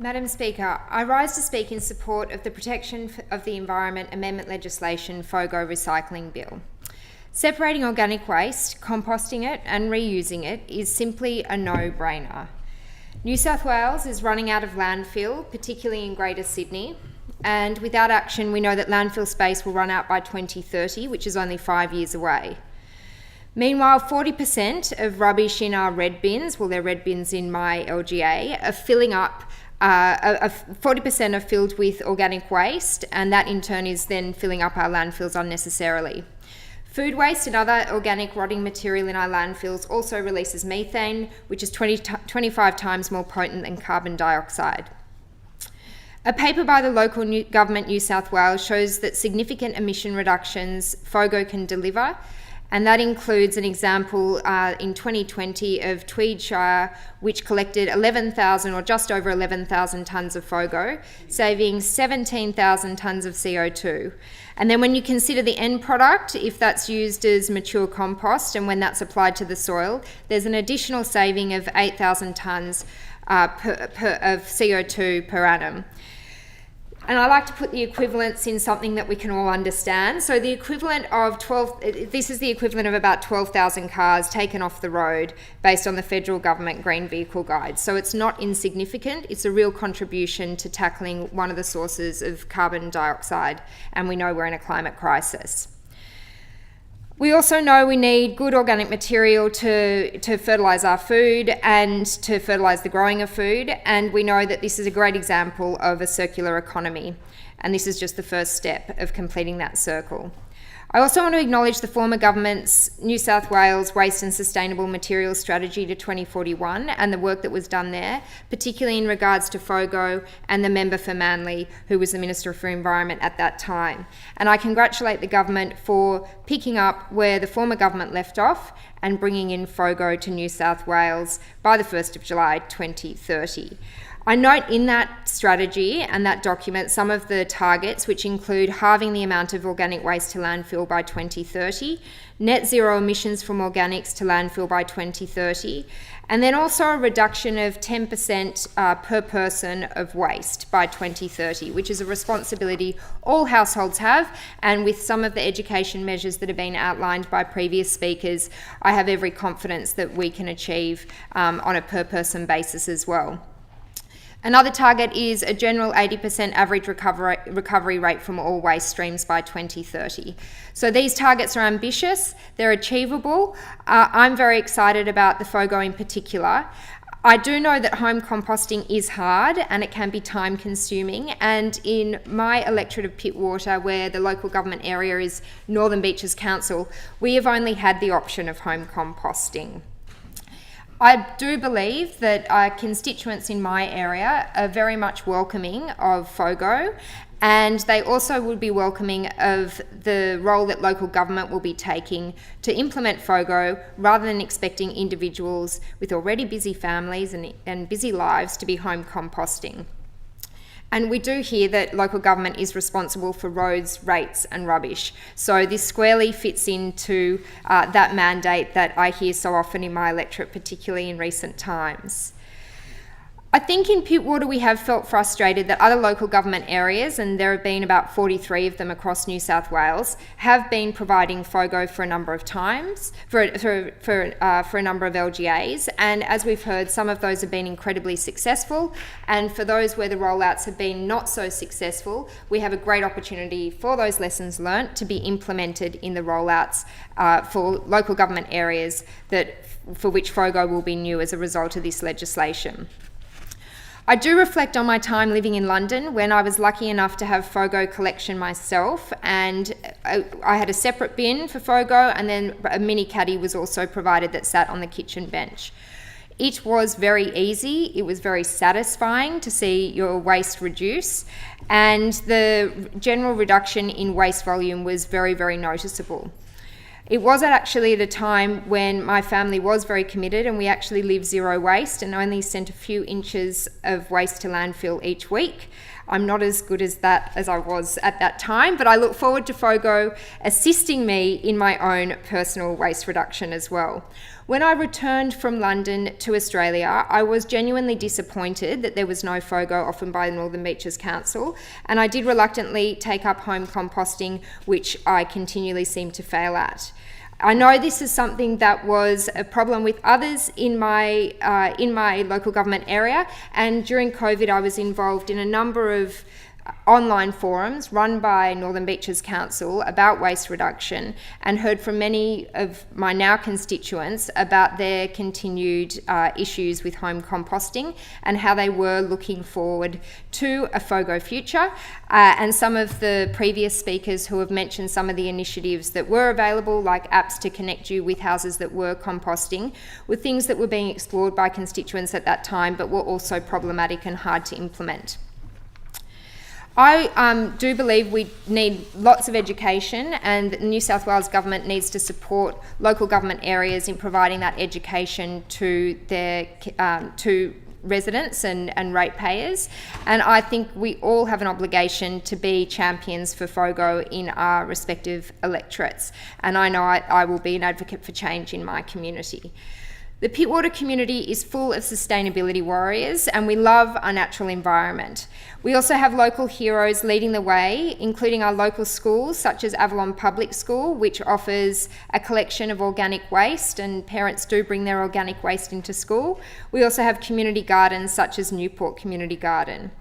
Madam Speaker, I rise to speak in support of the Protection of the Environment Amendment legislation FOGO Recycling Bill. Separating organic waste, composting it and reusing it is simply a no-brainer. New South Wales is running out of landfill, particularly in Greater Sydney, and without action we know that landfill space will run out by 2030, which is only 5 years away. Meanwhile, 40% of rubbish in our red bins, well, they're red bins in my LGA, are filling up. 40% are filled with organic waste, and that in turn is then filling up our landfills unnecessarily. Food waste and other organic rotting material in our landfills also releases methane, which is 25 times more potent than carbon dioxide. A paper by the Local Government New South Wales shows that significant emission reductions FOGO can deliver, and that includes an example in 2020 of Tweed Shire, which collected 11,000 or just over 11,000 tonnes of FOGO, saving 17,000 tonnes of CO2. And then when you consider the end product, if that's used as mature compost and when that's applied to the soil, there's an additional saving of 8,000 tonnes of CO2 per annum. And I like to put the equivalents in something that we can all understand. So the equivalent of this is the equivalent of about 12,000 cars taken off the road based on the federal government Green Vehicle Guide. So it's not insignificant. It's a real contribution to tackling one of the sources of carbon dioxide, and we know we're in a climate crisis. We also know we need good organic material to fertilise our food and to fertilise the growing of food, and we know that this is a great example of a circular economy, and this is just the first step of completing that circle. I also want to acknowledge the former government's New South Wales Waste and Sustainable Materials Strategy to 2041 and the work that was done there, particularly in regards to FOGO and the member for Manly, who was the Minister for Environment at that time. And I congratulate the government for picking up where the former government left off and bringing in FOGO to New South Wales by the 1st of July 2030. I note in that strategy and that document some of the targets, which include halving the amount of organic waste to landfill by 2030, net zero emissions from organics to landfill by 2030, and then also a reduction of 10% per person of waste by 2030, which is a responsibility all households have. And with some of the education measures that have been outlined by previous speakers, I have every confidence that we can achieve on a per person basis as well. Another target is a general 80% average recovery rate from all waste streams by 2030. So these targets are ambitious, they're achievable. I'm very excited about the FOGO in particular. I do know that home composting is hard and it can be time consuming, and in my electorate of Pittwater, where the local government area is Northern Beaches Council, we have only had the option of home composting. I do believe that our constituents in my area are very much welcoming of FOGO, and they also would be welcoming of the role that local government will be taking to implement FOGO, rather than expecting individuals with already busy families and busy lives to be home composting. And we do hear that local government is responsible for roads, rates and rubbish. So this squarely fits into that mandate that I hear so often in my electorate, particularly in recent times. I think in Pittwater we have felt frustrated that other local government areas, and there have been about 43 of them across New South Wales, have been providing FOGO for a number of times, for a number of LGAs, and as we've heard, some of those have been incredibly successful, and for those where the rollouts have been not so successful, we have a great opportunity for those lessons learnt to be implemented in the rollouts for local government areas for which FOGO will be new as a result of this legislation. I do reflect on my time living in London when I was lucky enough to have FOGO collection myself, and I had a separate bin for FOGO, and then a mini caddy was also provided that sat on the kitchen bench. It was very easy, it was very satisfying to see your waste reduce, and the general reduction in waste volume was very, very noticeable. It was actually at a time when my family was very committed, and we actually lived zero waste and only sent a few inches of waste to landfill each week. I'm not as good as that as I was at that time, but I look forward to FOGO assisting me in my own personal waste reduction as well. When I returned from London to Australia, I was genuinely disappointed that there was no FOGO offered by the Northern Beaches Council, and I did reluctantly take up home composting, which I continually seem to fail at. I know this is something that was a problem with others in my local government area, and during COVID I was involved in a number of online forums run by Northern Beaches Council about waste reduction, and heard from many of my now constituents about their continued issues with home composting and how they were looking forward to a FOGO future. And some of the previous speakers who have mentioned some of the initiatives that were available, like apps to connect you with houses that were composting, were things that were being explored by constituents at that time, but were also problematic and hard to implement. I do believe we need lots of education, and the New South Wales Government needs to support local government areas in providing that education to their to residents and ratepayers. And I think we all have an obligation to be champions for FOGO in our respective electorates. And I know I will be an advocate for change in my community. The Pittwater community is full of sustainability warriors, and we love our natural environment. We also have local heroes leading the way, including our local schools such as Avalon Public School, which offers a collection of organic waste, and parents do bring their organic waste into school. We also have community gardens such as Newport Community Garden.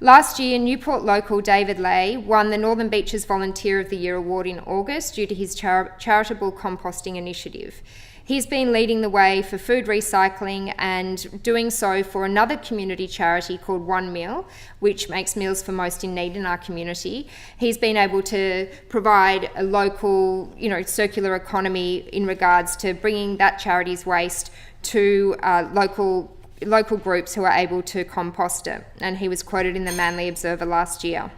Last year, Newport local David Lay won the Northern Beaches Volunteer of the Year award in August due to his charitable composting initiative. He's been leading the way for food recycling and doing so for another community charity called One Meal, which makes meals for most in need in our community. He's been able to provide a local, circular economy in regards to bringing that charity's waste to local groups who are able to compost it. And he was quoted in the Manly Observer last year.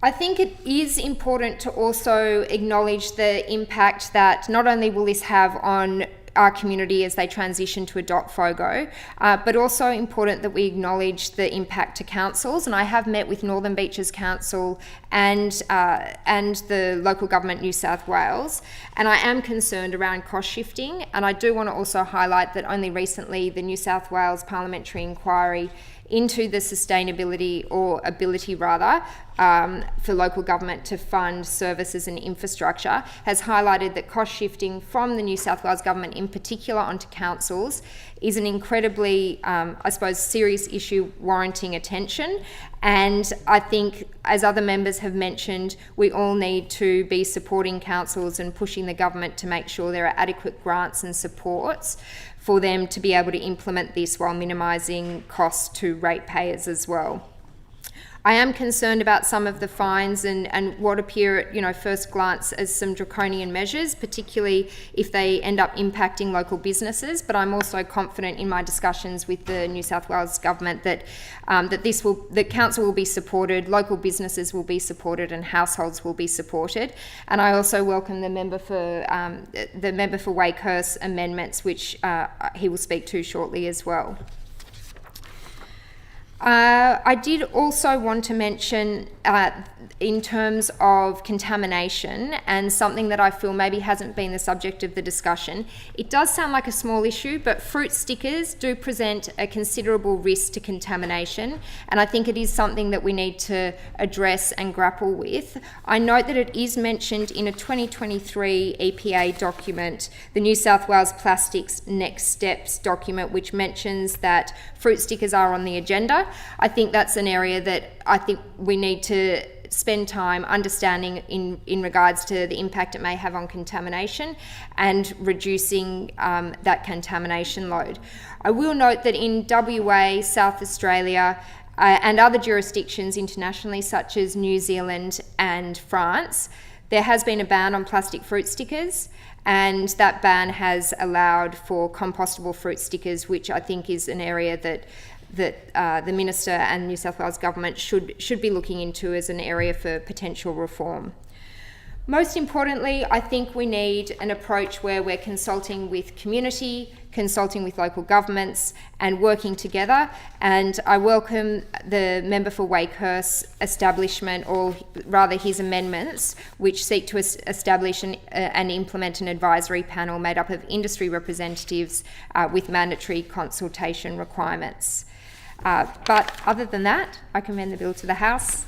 I think it is important to also acknowledge the impact that not only will this have on our community as they transition to adopt FOGO, but also important that we acknowledge the impact to councils. And I have met with Northern Beaches Council and the Local Government New South Wales, and I am concerned around cost shifting. And I do want to also highlight that only recently the New South Wales Parliamentary Inquiry into the sustainability, or ability rather, for local government to fund services and infrastructure has highlighted that cost shifting from the New South Wales Government in particular onto councils is an incredibly, serious issue warranting attention. And I think, as other members have mentioned, we all need to be supporting councils and pushing the government to make sure there are adequate grants and supports for them to be able to implement this while minimising costs to ratepayers as well. I am concerned about some of the fines and what appear at first glance as some draconian measures, particularly if they end up impacting local businesses. But I'm also confident in my discussions with the New South Wales Government that the council will be supported, local businesses will be supported, and households will be supported. And I also welcome the member for Wakehurst amendments, which he will speak to shortly as well. I did also want to mention in terms of contamination, and something that I feel maybe hasn't been the subject of the discussion. It does sound like a small issue, but fruit stickers do present a considerable risk to contamination, and I think it is something that we need to address and grapple with. I note that it is mentioned in a 2023 EPA document, the New South Wales Plastics Next Steps document, which mentions that fruit stickers are on the agenda. I think that's an area that I think we need to spend time understanding in regards to the impact it may have on contamination and reducing that contamination load. I will note that in WA, South Australia, and other jurisdictions internationally such as New Zealand and France, there has been a ban on plastic fruit stickers, and that ban has allowed for compostable fruit stickers, which I think is an area that the Minister and New South Wales Government should be looking into as an area for potential reform. Most importantly, I think we need an approach where we're consulting with community, consulting with local governments and working together, and I welcome the member for Wakehurst's establishment, or rather his amendments, which seek to establish and implement an advisory panel made up of industry representatives with mandatory consultation requirements. But other than that, I commend the bill to the House.